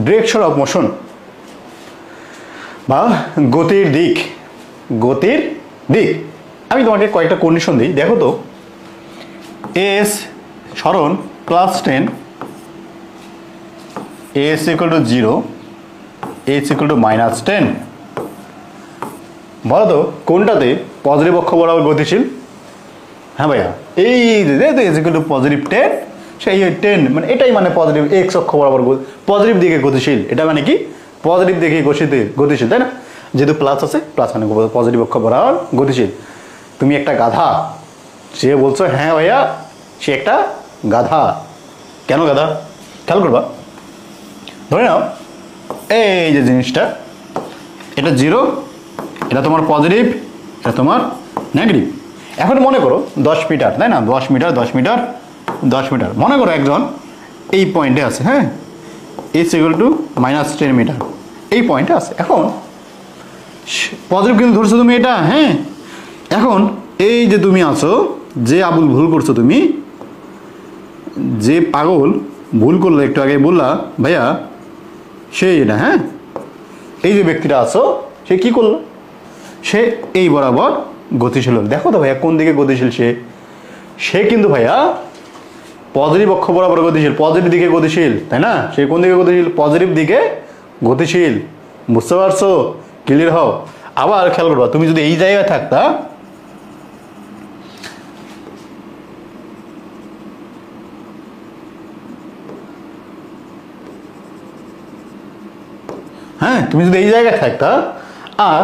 Direction of motion বা গতির দিক। গতির দিক আমি তোমাকে কয়েকটা কন্ডিশন দিই, দেখো তো। এস সরণ +10, S equal two 0, S equal two -10। বলো তো কোনটাতে পজিটিভ অক্ষ বরাবর গতিশীল? হ্যাঁ ভাইয়া, এই এস ইকুয়াল টু +10, সেই 10 মানে এটাই মানে পজিটিভ এক্স অক্ষ বরাবর পজিটিভ দিকে গতিশীল। এটা মানে কি পজিটিভ দিকে গতিশীল, তাই না? যেহেতু প্লাস আছে, প্লাস মানে পজিটিভ অক্ষ বরাবর গতিশীল। তুমি একটা গাধা, সে বলছো হ্যাঁ ভাইয়া সে একটা গাধা। কেন গাধা? খেয়াল করবা, ধরে নাও এই যে জিনিসটা, এটা 0, এটা তোমার পজিটিভ, এটা তোমার নেগেটিভ। এখন মনে করো 10 মিটার, তাই না? 10 মিটার 10 মিটার 10 মিটার। মনে করো একজন এই পয়েন্টে আছে, হ্যাঁ, এস ইকুয়াল টু -10 মিটার এই পয়েন্টে আছে। এখন পজিটিভ কিন্তু ধরছো তুমি এটা, হ্যাঁ। এখন এই যে তুমি আছো, যে আবুল ভুল করছো তুমি, যে পাগল ভুল করলো একটু আগে বললা ভাইয়া সেই এটা, হ্যাঁ, এই যে ব্যক্তিটা আছো সে কি করলো? সে এই বরাবর গতিশীল। দেখো তো ভাইয়া কোন দিকে গতিশীল সে কিন্তু ভাইয়া পজিটিভ অক্ষ বরাবর গতিশীল, পজিটিভ দিকে গতিশীল, তাই না? সে কোন দিকে গতিশীল? পজিটিভ দিকে গতিশীল। বুঝতে পারছো? ক্লিয়ার হও। আবার খেয়াল করবা, তুমি যদি এই জায়গায় থাকতা, হ্যাঁ, তুমি যদি এই জায়গায় থাকতা আর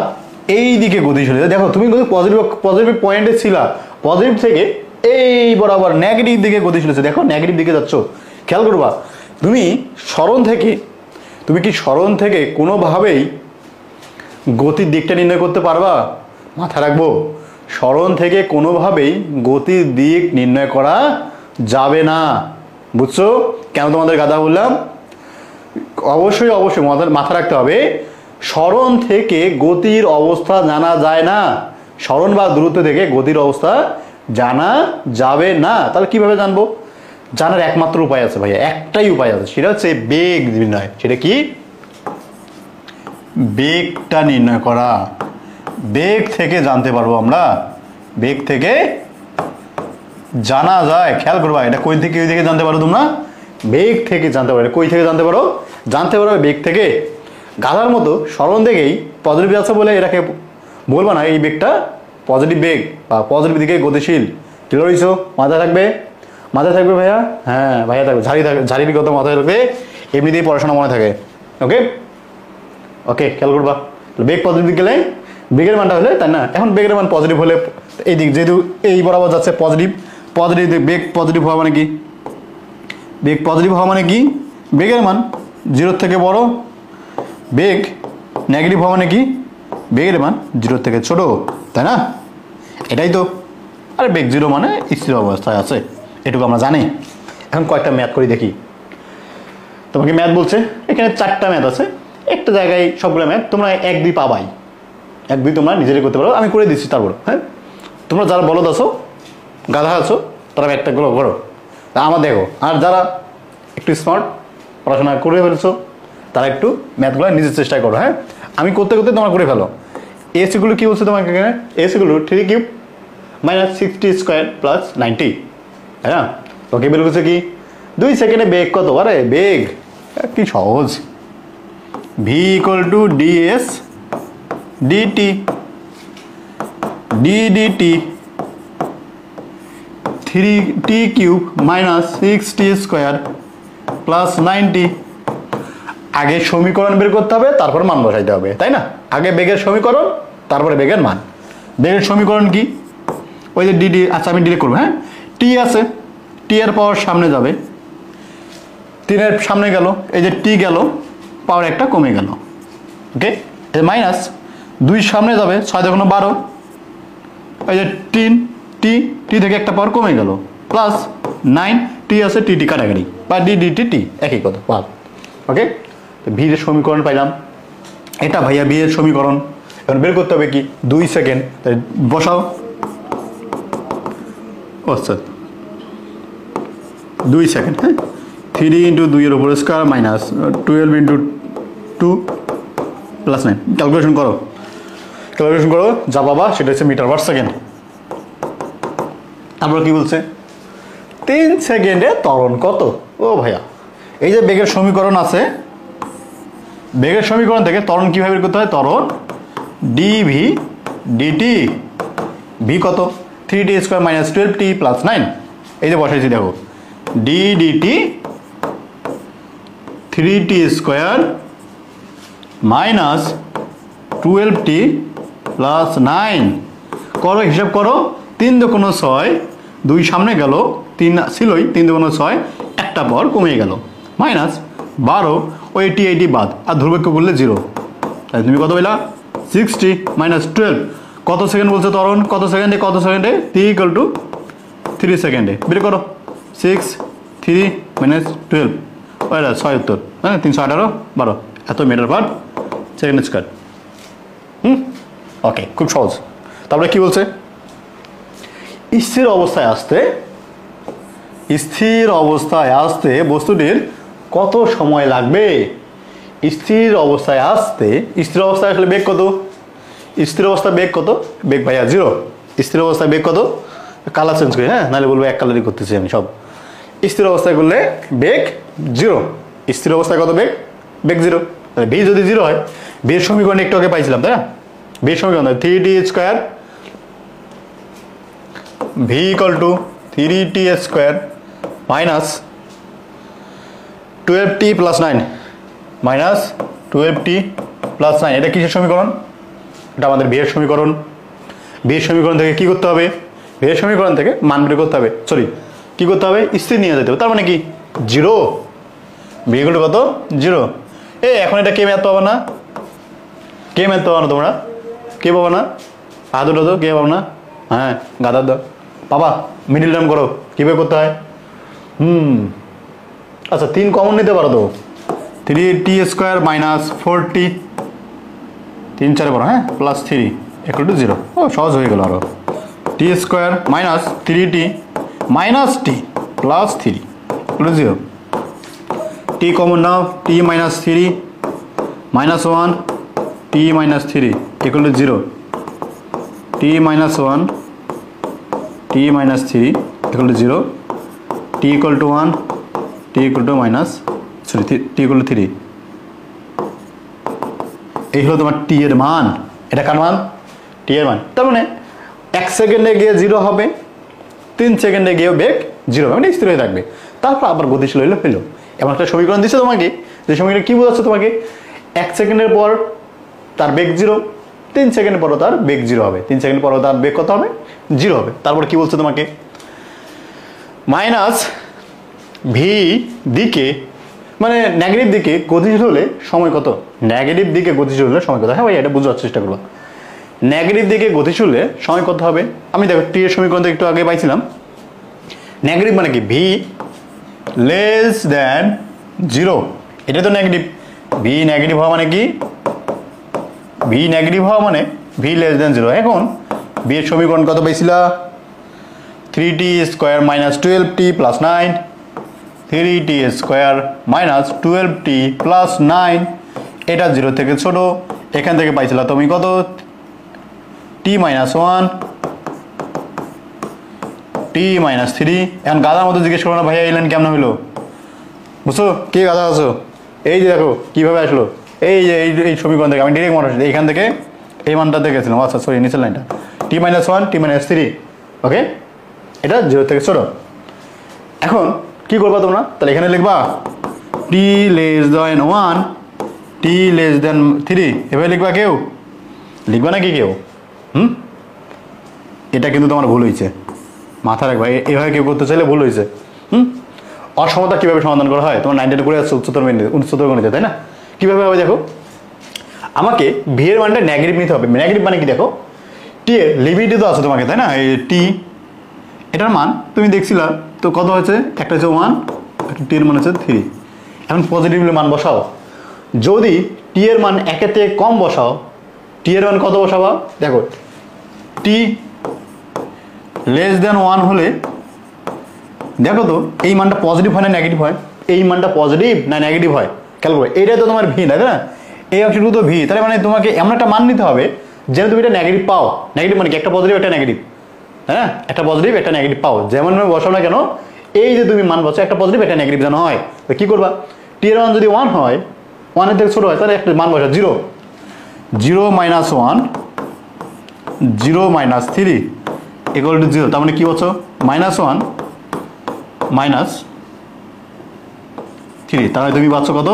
এই দিকে গতিশীল, দেখো তুমি কিন্তু পজিটিভ পয়েন্টে ছিলা, পজিটিভ থেকে এই বরাবর নেগেটিভ দিকে গতিশীল হচ্ছে। দেখো নেগেটিভ দিকে যাচ্ছ। খেয়াল করবা, তুমি কি স্মরণ থেকে কোনোভাবেই গতির দিকটা নির্ণয় করতে পারবা? মাথা রাখবো, স্মরণ থেকে কোনোভাবেই গতির দিক নির্ণয় করা যাবে না। বুঝছো কেন তোমাদের গাধা বললাম? অবশ্যই মাথা রাখতে হবে, স্মরণ থেকে গতির অবস্থা জানা যায় না। স্মরণ বা দূরত্ব থেকে গতির অবস্থা জানা যাবে না। তাহলে কিভাবে জানবো? জানার একমাত্র উপায় আছে ভাইয়া, একটাই উপায় আছে, সেটা হচ্ছে বেগ নির্ণয়। সেটা কি? বেগটা নির্ণয় করা। বেগ থেকে জানতে পারবো আমরা, বেগ থেকে জানা যায়। খেয়াল করবা, এটা কই থেকে জানতে পারো তোমরা? বেগ থেকে জানতে পারো। কই থেকে জানতে পারো? জানতে পারো বেগ থেকে। গাধার মতো স্মরণ থেকেই পজিটিভ আছে বলে এটাকে বলবা না এই বেগটা পজিটিভ বেগ বা পজিটিভ দিকে গতিশীল। ক্লিয়ার হইছো? মাথায় থাকবে ভাইয়া। হ্যাঁ ভাইয়া থাকবে, ঝাড়ির কথা মাথায় রাখবে, এমনিতেই পড়াশোনা মনে থাকে। ওকে ওকে, খেয়াল করবা। বেগ পজিটিভ দিকে গেলে বেগের মানটা হলে, তাই না? এখন বেগের মান পজিটিভ হলে এই দিক যেহেতু এই বরাবর যাচ্ছে পজিটিভ, বেগ পজিটিভ হওয়া মানে কি? বেগ পজিটিভ হওয়া মানে কি? বেগের মান 0 থেকে বড়। বেগ নেগেটিভ হওয়া মানে কি? বেগের মান 0 থেকে ছোট, তাই না? এটাই তো। আরে বেগ 0 মানে স্থির অবস্থায় আছে, এটুকু আমরা জানি। এখন কয়েকটা ম্যাথ করি দেখি। তোমাকে ম্যাথ বলছে, এখানে 4টা ম্যাথ আছে, একটা জায়গায় সবগুলো ম্যাথ তোমরা 1 2 পাবাই। 1 2 তোমরা নিজেরাই করতে পারো, আমি করে দিচ্ছি তারপর। হ্যাঁ, তোমরা যারা বলদ আছো, গাধা আছো, তারা একটা গুলো করো। তা আমার দেখো, আর যারা একটু স্মার্ট পড়াশোনা করে ফেলছো তারা একটু ম্যাথগুলো নিজের চেষ্টায় করো। হ্যাঁ, আমি করতে করতে তোমরা করে ফেলো। এসিগুলো কি বলছে তোমাকে এখানে? এসিগুলো 3 কিউব -60 স্কোয়ার প্লাস 90, তাই না? ওকে বের করছে কি 2 সেকেন্ডে বেগ কত? আরে বেগ কি সহজ, v = ds dt ddt 3t cube -6t square plus 90। আগে সমীকরণ বের করতে হবে, তারপর মান বসাইতে হবে, তাই না? আগে বেগের সমীকরণ, তারপরে বেগের মান। বেগের সমীকরণ কি? ওই যে ডিডি, আচ্ছা আমি ডিরেক্ট করবো। হ্যাঁ, টি আছে, টি এর পাওয়ার সামনে যাবে, 3 এর সামনে গেল, এই যে টি গেল, পাওয়ার একটা কমে গেল। ওকে, এই মাইনাস 2 সামনে যাবে, 6 2 12, এই যে টি থেকে একটা পাওয়ার কমে গেল, প্লাস 9 টি আছে, টি কাটাকাটি বা টি একই কথা পাল। ওকে, তো ভি এর সমীকরণ পাইলাম, এটা ভাইয়া ভি এর সমীকরণ। এখন বের করতে হবে কি 2 সেকেন্ড, তাই বসাও। আচ্ছা 2 সেকেন্ড, হ্যাঁ 3 ইন্টু 2 এর উপর square minus 12 into 2 plus 9। Calculation করো যা বাবা সেটা হচ্ছে মিটার পার সেকেন্ড। তারপর কি বলছে 3 সেকেন্ডে ত্বরণ কত? ও ভাইয়া, এই যে বেগের সমীকরণ আছে, বেগের সমীকরণ থেকে ত্বরণ কীভাবে বের করতে হয়? ত্বরণ ডিভি ডিটি, ভি কত? 3t square minus 12t plus 9। এই যে বসাইছি দেখো, d dt 3t square minus 12t plus 9। করো, হিসাব করো। 3 দুগুণ 6, 2 সামনে গেল, 3 ছিলই, 3 দুগুণ 6, একটা পর কমে গেল, মাইনাস 12, ওই 80 বাদ, আর ধ্রুবক করলে 0। তাই তুমি কত পেলা? 60 মাইনাস 12। কত সেকেন্ড বলছে ত্বরণ? কত সেকেন্ডে? 3 ইকুয়াল টু 3 সেকেন্ডে। বের করো 6 3 মাইনাস 12, ওইটা 6 উত্তর, হ্যাঁ 318 12, এত মিটার পার সেকেন্ড স্কোয়ার। ওকে, খুব সহজ। তারপরে কি বলছে? স্থির অবস্থায় আসতে বস্তুটির কত সময় লাগবে? স্থির অবস্থায় আসলে বেগ কত? স্থির অবস্থায় বেগ কত? বেগ ভাইয়া 0। স্থির অবস্থায় বেগ কত? কালার চেঞ্জ করি, হ্যাঁ, নাহলে বলবো এক কালারই করতেছি আমি সব। স্থির অবস্থায় করলে বেগ 0। স্থির অবস্থায় কত বেগ? বেগ 0। ভি যদি 0 হয়, বের সমীকরণ একটু আগে পাইছিলাম, তাই না? বের সমীকরণ 3t square V equal to 3t square minus 12t plus 9, minus 12t plus 9। এটা কিসের সমীকরণ? এটা আমাদের বিয়ের সমীকরণ। বিয়ের সমীকরণ থেকে কি করতে হবে? বিয়ের সমীকরণ থেকে মান বের করতে হবে, কি করতে হবে? স্থির নিয়ে যেতে হবে। তার মানে কি 0, ভি ইকুয়াল টু কত? 0। এখন এটা কে ম্যাথ পাবো না? তোমরা কে পাবো না? আদুটা তো কে পাবো না? হ্যাঁ, গাদার দাও বাবা। মিডিল টার্ম করো, কীভাবে করতে হয়? আচ্ছা, 3 কমন নিতে পারো তো। 3t স্কোয়ার মাইনাস 4t, 3 4 বড়, হ্যাঁ, প্লাস 3 ইকুয়াল টু 0। ও সহজ হয়ে গেল আরো। t square minus 3t minus t plus 3 equal to 0। t common now, t minus 3 minus 1, t minus 3 equal to 0। t minus 1, t minus 3 equal to 0। t equal to 1, t equal to minus t equal to 3। এই হলো তোমার t এর মান। এটা কার মান? t এর মান। তার মানে 1 সেকেন্ডে গিয়ে 0 হবে, 3 সেকেন্ডে গিয়ে বেগ 0 হবে, মানে স্থির হয়ে থাকবে। তারপর আবার গতিশীল হইলো ফেলো। এমন একটা সমীকরণ দিচ্ছে তোমাকে, যে সমীকরণ কি বোঝাচ্ছে তোমাকে? 1 সেকেন্ডের পর তার বেগ 0, 3 সেকেন্ডের পরও তার বেগ 0 হবে, 3 সেকেন্ড পরও তার বেগ কত হবে? 0 হবে। তারপর কি বলছে তোমাকে? মাইনাস ভি দিকে, মানে নেগেটিভ দিকে গতিশীল হলে সময় কত? নেগেটিভ দিকে গতিশীল হলে সময় কত? হ্যাঁ ভাই, এটা বোঝার চেষ্টা করবো। নেগেটিভ দিকে গতিশীল হলে সময় কত হবে? আমি দেখো টি এর সমীকরণ একটু আগে পাইছিলাম। নেগেটিভ মানে কি? V less than 0। এটা তো নেগেটিভ। ভি নেগেটিভ হওয়া মানে কি? ভি নেগেটিভ হওয়া মানে ভি লেস দেন 0। এখন ভি এর সমীকরণ কত পাইছিলা? 3t square minus 12t plus 9, 3t square minus 12t plus 9। এটা 0 থেকে ছোট। এখান থেকে পাইছিলা তুমি কত? t minus 1, t minus 3। এখন গাদার মতো জিজ্ঞেস করো না, ভাইয়া এই লাইন কেমন হইলো? বুঝছো কে গাদা আছো? এই যে দেখো কিভাবে আসলো, এই যে এই সমীকরণ থেকে আমি ডিরেক্ট মনে আসছি, এইখান থেকে এই মানটা দেখেছিলাম। আচ্ছা সরি, নিচের লাইনটা t মাইনাস 1, t মাইনাস 3। ওকে, এটা 0 থেকে ছোট। এখন কি করবা তোমরা? তাহলে এখানে লিখবা t less than 1, t less than 3। এভাবে লিখবা কেউ? লিখবা নাকি কেউ? এটা কিন্তু তোমার ভুল হয়েছে, মাথা রাখবা। এভাবে কেউ করতে চাইলে ভুল হয়েছে। অসমতা কিভাবে সমাধান করা হয়? তোমার 9 করে আসছে উচ্চতর গণিতে, তাই না? কিভাবে হবে দেখো, আমাকে ভি এর মানটা নেগেটিভ নিতে হবে। নেগেটিভ মানে কি? দেখো টি এর লিমিটই তো আছে তোমাকে, তাই না? এই টি, এটার মান তুমি দেখছিলা তো কত হয়েছে? একটা হচ্ছে 1, একটা টি এর মান হচ্ছে 3। এখন পজিটিভলি মান বসাও। যদি টি এর মান 1 এর থেকে কম বসাও, টি এর মান কত বসাবা? দেখো টি লেস দেন 1 হলে দেখো তো এই মানটা পজিটিভ হয় না নেগেটিভ হয়? এই মানটা পজিটিভ না নেগেটিভ হয় খেয়াল করবে। এইটাই তো তোমার ভি, তাই না? এই অংশটুকু তো ভি, তাহলে মানে তোমাকে এমন একটা মান নিতে হবে যেন তুমি এটা নেগেটিভ পাও। নেগেটিভ মানে কি? একটা পজিটিভ একটা নেগেটিভ, হ্যাঁ, একটা পজিটিভ একটা নেগেটিভ পাও। যেমন ভাবে বসাও না কেন, এই যে তুমি মান বসো একটা পজিটিভ একটা নেগেটিভ যেন হয়, তো কি করবা? টি এর মান যদি 1 হয়, 1 এর থেকে ছোট হয়, তাহলে একটা মান বসা 0, 0 - 1, 0 - 3 ইকুয়াল টু 0। তার মানে কি বলছো? -1 - 3। তাহলে তুমি পাচ্ছ কত?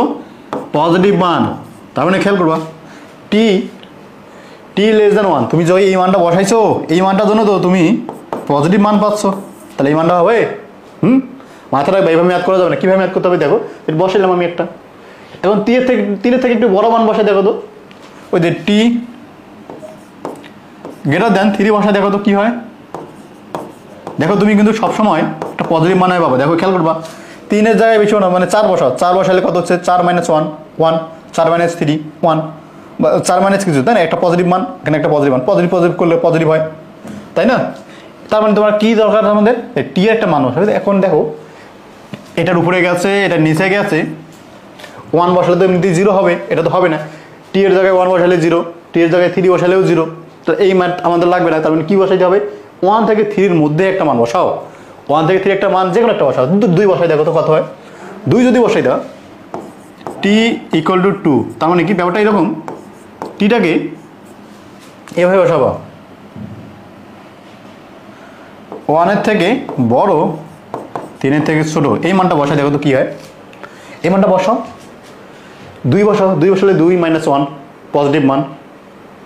পজিটিভ মান। তার মানে খেয়াল করবা টি লেস দেন 1, তুমি যদি এই মানটা বসাইছো, এই মানটার জন্য তো তুমি পজিটিভ মান পাচ্ছ, তাহলে এই মানটা হবে। মাথা রাখবে, এইভাবে ম্যাথ করা যাবে না। কীভাবে ম্যাথ করতে হবে দেখো, এটা বসাইলাম আমি একটা। এখন 3 থেকে একটু বড় মান বসাই দেখো তো, ওই যে টি গ্রেটার দেন 3 বসায় দেখো তো কি হয়। দেখো তুমি কিন্তু সবসময় একটা পজিটিভ মান হয় পাবো। দেখো খেয়াল করবা 3 এর জায়গায় বেশি না, মানে 4 বসাও। 4 বসালে কত হচ্ছে? 4 - 1 1, 4 - 3 1, 4 মাইনাস কিছু, তাই না? একটা পজিটিভ মান, এখানে একটা পজিটিভ মান, পজিটিভ করলে পজিটিভ হয়, তাই না? তার মানে তোমার কি দরকার? আমাদের টি এর একটা মান বসাবে। এখন দেখো এটার উপরে গেছে, এটা নিচে গেছে, 1 বসালে তো এমনিতেই 0 হবে, এটা তো হবে না। টি এর জায়গায় 1 বসালে 0, টি এর জায়গায় 3 বসালেও 0, তো এই মান আমাদের লাগবে না। তার মানে কি বসাইতে হবে? 1 থেকে 3 এর মধ্যে একটা মান বসাও। 1 থেকে 3 একটা মান যে কোনো একটা বসাও, কিন্তু 2 বসাই দেখো তো কত হয়। 2 যদি বসাই দাও, টি ইকুয়াল টু 2, তার মানে কি ব্যাপারটা এরকম, টিটাকে এভাবে বসাবো, 1 এর থেকে বড়, 3 এর থেকে ছোট, এই মানটা বসাই দেখো তো কি হয়। এই মানটা বসাও, 2 বসাও, 2 বসালে 2 - 1 পজিটিভ মান,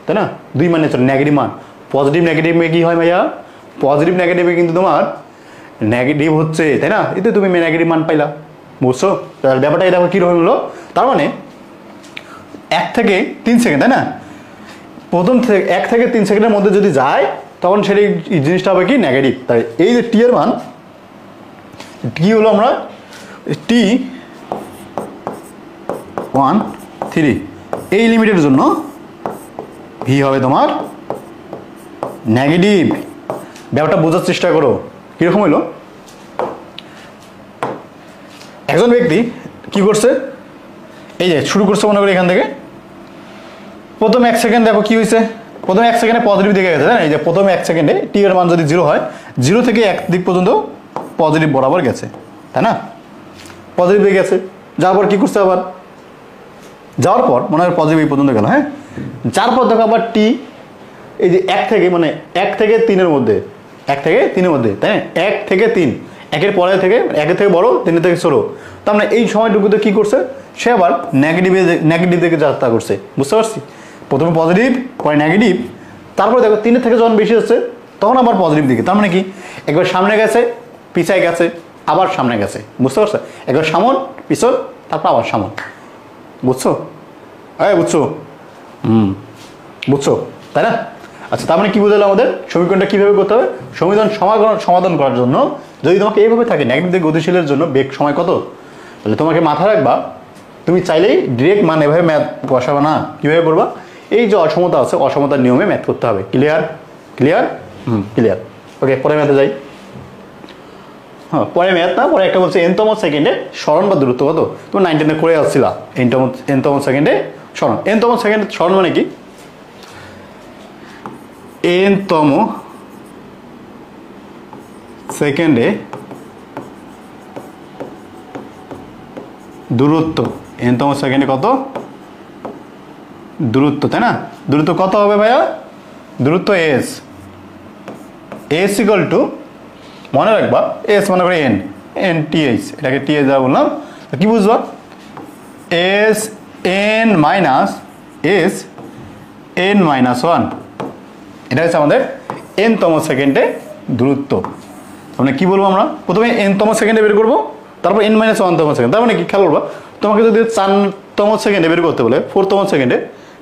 তাই না? 2 - নেগেটিভ মান। পজিটিভ নেগেটিভে কি হয় ভাইয়া? পজিটিভ নেগেটিভে কিন্তু তোমার নেগেটিভ হচ্ছে, তাই না? এতে তুমি নেগেটিভ মান পাইলা, বুঝছো? তাহলে ব্যাপারটা দেখো কীরকম হলো। তার মানে 1 থেকে 3 সেকেন্ড, তাই না? প্রথম থেকে 1 থেকে 3 সেকেন্ডের মধ্যে যদি যায়, তখন সেই জিনিসটা হবে কি? নেগেটিভ। তাই এই যে টি এর মান, কি হলো আমরা টি 1 3 এই লিমিটের জন্য ভি হবে তোমার নেগেটিভ। ব্যাপারটা বোঝার চেষ্টা করো কিরকম হলো। একজন ব্যক্তি কি করছে, এই যে শুরু করছে মনে করি এখান থেকে, প্রথম 1 সেকেন্ড দেখো কি হয়েছে। প্রথম 1 সেকেন্ডে পজিটিভ দিকে গেছে, তাই না? এই যে প্রথম 1 সেকেন্ডে টি এর মান যদি 0 হয়, 0 থেকে 1 দিক পর্যন্ত পজিটিভ বরাবর গেছে, তাই না? পজিটিভ দিকে গেছে, যাওয়ার পর কি করছে আবার, যাওয়ার পর মনে হয় পজিটিভ এই পর্যন্ত গেল, হ্যাঁ। যার পর দেখো আবার টি এই যে 1 থেকে, মানে 1 থেকে 3 এর মধ্যে, 1 থেকে 3 এর মধ্যে, তাই না? 1 থেকে 3, 1 পরে থেকে 1 থেকে বড়, 3 থেকে ছোট। তার মানে এই সময়টুকুতে কি করছে, সে আবার নেগেটিভ দিকে যাত্রা করছে, বুঝতে পারছি? প্রথমে পজিটিভ, পরে নেগেটিভ, তারপরে দেখো 3 থেকে যখন বেশি হচ্ছে তখন আবার পজিটিভ দিকে। তার মানে কি, একবার সামনে গেছে, পিছায় গেছে, আবার সামনে গেছে, বুঝতে পারছো? একবার সামন পিছন, তারপর আবার সামন, বুঝছো? বুঝছো? বুঝছো, তাই না? আচ্ছা, তার মানে কি বুঝালো আমাদের? সমীকরণটা কীভাবে করতে হবে? সমীকরণ সমাধান করার জন্য যদি তোমাকে এইভাবে থাকে, নেগেটিভ দিকে গতিশীলের জন্য বেগ সময় কত, তাহলে তোমাকে মাথায় রাখবা, তুমি চাইলেই ডিরেক্ট মান এভাবে ম্যাথ বসাবে না। কীভাবে করবা? এই যে অসমতা আছে, অসমতার নিয়মে ম্যাথ করতে হবে। ক্লিয়ার? ক্লিয়ার? ক্লিয়ার। ওকে, পরে ম্যাথে যাই। হ্যাঁ, পরে ম্যাথ না, পরে একটা বলছে এনতম সেকেন্ডে স্মরণ বা দূরত্ব কত। তুমি 9 10 করে আসছিলা, এনতম সেকেন্ডে স্মরণ। এনতম সেকেন্ডে স্মরণ মানে কি? এনতম সেকেন্ডে দূরত্ব, এনতম সেকেন্ডে কত দূরত্ব, তাই না? দূরত্ব কত হবে ভাইয়া? দূরত্ব এস, এস ইকুয়াল টু, মনে রাখবা এস মনে করে এন টি এইচ, এটাকে টি এইচ যা বললাম, কি বুঝবা? S N minus S N minus 1, এটা হচ্ছে আমাদের এনতম সেকেন্ডে দূরত্ব। মানে কি বলবো আমরা? প্রথমে এনতম সেকেন্ডে বের করবো, তারপর এন মাইনাস 1তম সেকেন্ড। তার মানে কি, খেয়াল করবা, তোমাকে যদি 4তম সেকেন্ডে বের করতে বলে, 4তম সেকেন্ডে,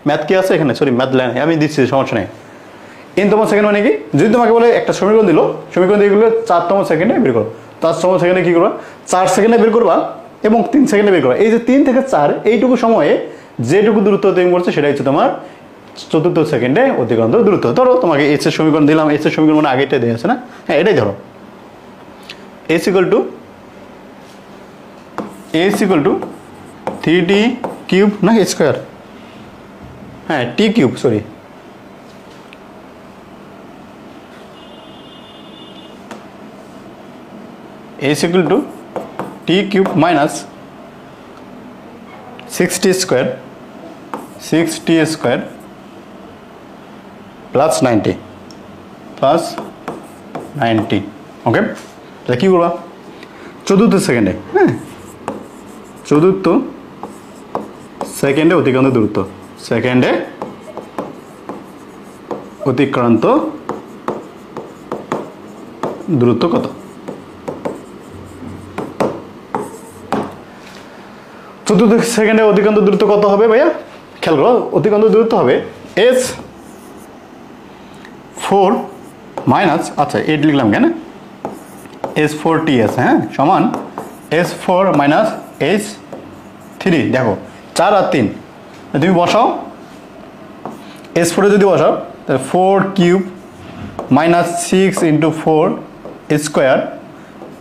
ম্যাথ কি আছে এখানে? সরি, ম্যাথ লাইন আমি দিচ্ছি, সমস্যা নেই। এনতম সেকেন্ড মানে কি, যদি তোমাকে বলে একটা সমীকরণ দিল, সমীকরণ দিয়ে গেলে 4তম সেকেন্ডে বের করো, 4তম সেকেন্ডে কি করবা? 4 সেকেন্ডে বের করবা এবং 3 সেকেন্ডে বের করবা। এই যে 3 থেকে 4 এইটুকু সময়ে যেটুকু দূরত্ব অতিক্রম করছে সেটা হচ্ছে তোমার 4র্থ সেকেন্ডে অতিক্রান্ত দূরত্ব। ধরো তোমাকে এস এর সমীকরণ দিলাম, এস এর সমীকরণ মানে আগেটাই দেওয়া আছে না? হ্যাঁ, এটাই ধরো, s equal to a is equal to 3t cube না স্কোয়ার, হ্যাঁ t cube sorry, a is equal to t cube minus 6t square plus 90 ওকে। তাহলে কী করবা চতুর্থ সেকেন্ডে, হ্যাঁ চতুর্থ সেকেন্ডে অতিক্রান্ত দূরত্ব, সেকেন্ডে অতিক্রান্ত দূরত্ব কত? চতুর্থ সেকেন্ডে অতিক্রান্ত দূরত্ব কত হবে ভাইয়া? খেয়াল করো, অতিক্রান্ত দূরত্ব হবে S4 মাইনাস, আচ্ছা 8 লিখলাম কেন, S4TS, হ্যাঁ সমান S4 মাইনাস H3, দেখো 4 আর 3 তুমি বসাও, S4 যদি বসাও তাহলে 4 cube minus 6 into 4 square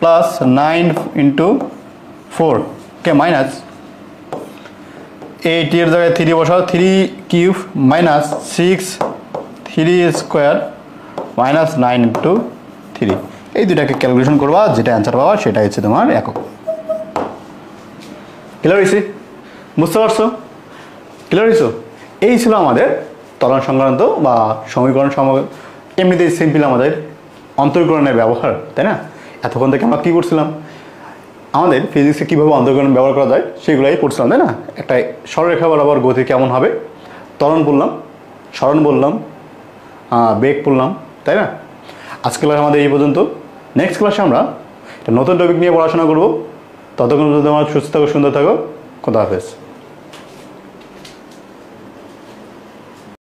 plus 9 into 4 কে মাইনাস 8 এর জায়গায় 3 বসাও, 3 cube minus 6 3 square minus 9 into 3, এই দুটাকে ক্যালকুলেশন করবা, যেটা অ্যান্সার পাবা সেটা হচ্ছে তোমার একক। ক্লিয়ার হয়েছে? বুঝতে পারছো? ক্লিয়ার হয়েছো? এই ছিল আমাদের ত্বরণ সংক্রান্ত বা সমীকরণ এমনিতেই সিম্পল আমাদের অন্তরীকরণের ব্যবহার, তাই না? এতক্ষণ থেকে আমরা কী করছিলাম, আমাদের ফিজিক্সে কীভাবে অন্তরীকরণ ব্যবহার করা যায় সেগুলোই পড়ছিলাম, তাই না? একটা সরলরেখা বরাবর গতি কেমন হবে, ত্বরণ বললাম, সরণ বললাম, বেগ বললাম, তাই না? আজকে ক্লাস আমাদের এই পর্যন্ত। নেক্সট ক্লাসে আমরা একটা নতুন টপিক নিয়ে পড়াশোনা করবো। ততক্ষণ পর্যন্ত তোমরা সুস্থ থাকো, সুন্দর থাকো। খোদা হাফেজ।